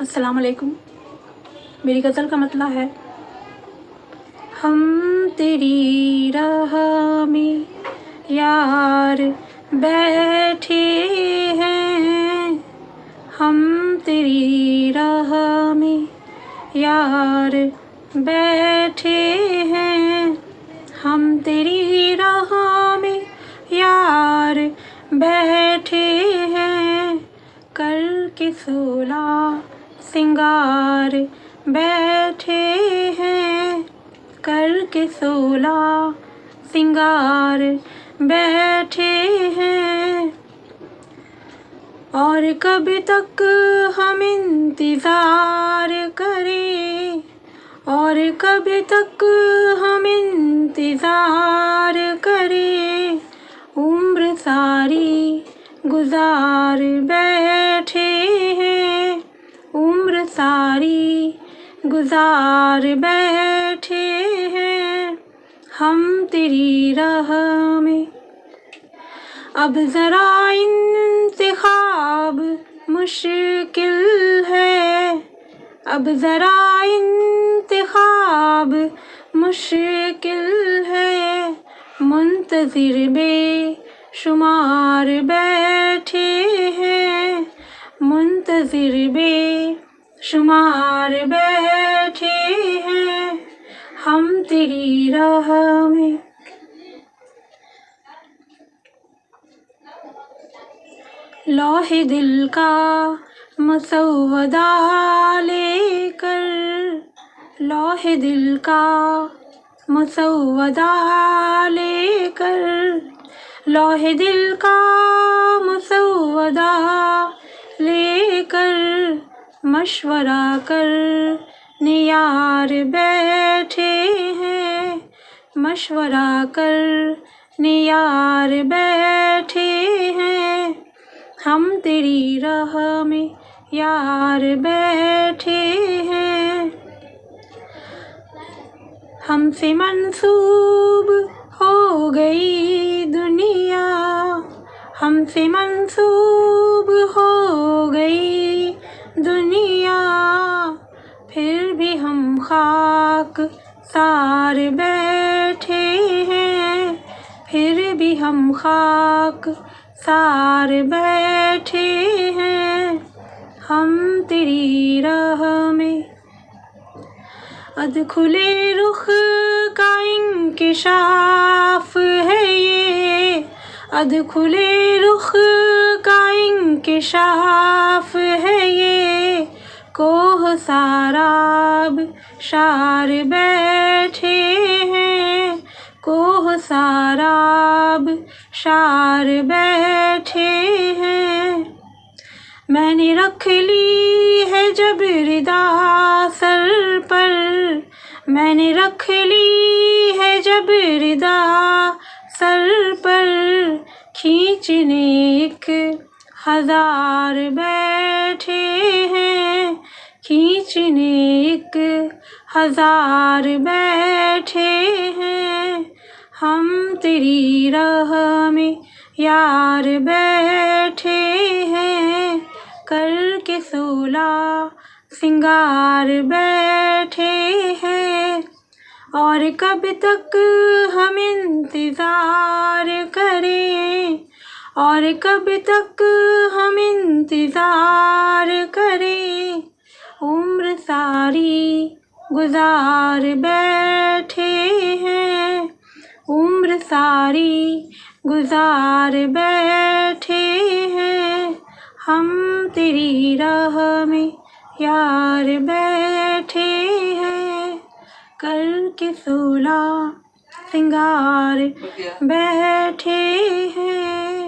अस्सलाम वालेकुम। मेरी गज़ल का मतला है, हम तेरी राह में यार बैठे हैं, हम तेरी राह में यार बैठे हैं, हम तेरी राह में यार बैठे हैं, करके सोला सिंगार बैठे हैं, करके सोला सिंगार बैठे हैं। और कब तक हम इंतज़ार करें, और कब तक हम इंतज़ार करें, उम्र सारी गुजार बैठे हैं, उम्र सारी गुजार बैठे हैं, हम तेरी राह में। अब ज़रा इंतखाब मुश्किल है, अब ज़रा इंतखाब मुश्किल है, मुंतज़िर बेशुमार बैठे हैं, मुंतज़िर बेशुमार बैठे हैं, हम तेरी राह में। लौहे दिल का मसौदा लेकर, लौहे दिल का मसौदा लेकर, लौहे दिल का मसौदा लेकर, मशवरा कर नियार बैठे हैं, मशवरा कर नियार बैठे हैं, हम तेरी राह में यार बैठे हैं। हमसे मंसूब हो गई दुनिया, हमसे मंसूब हो गई दुनिया, फिर भी हम खाक सार बैठे हैं, फिर भी हम खाक सार बैठे हैं, हम तेरी राह में। अदखुले रुख का इंकिशाफ है ये, अदखुले रुख का इंकिशाफ है ये, कोह साराब शार बैठे हैं, कोह साराब शार बैठे हैं, मैंने रख ली है जब रिदा सर पर, मैंने रख ली है जब रिदा सर पर, खींचने एक हजार बैठे हैं, खींचने एक हजार बैठे हैं, हम तेरी राह में यार बैठे हैं, करके सोला सिंगार बैठे हैं, और कब तक हम इंतज़ार करें, और कब तक हम इंतज़ार करें, उम्र सारी गुजार बैठे हैं, उम्र सारी गुजार बैठे हैं, हम तेरी राह में यार बैठे हैं, करके सोला सिंगार बैठे हैं।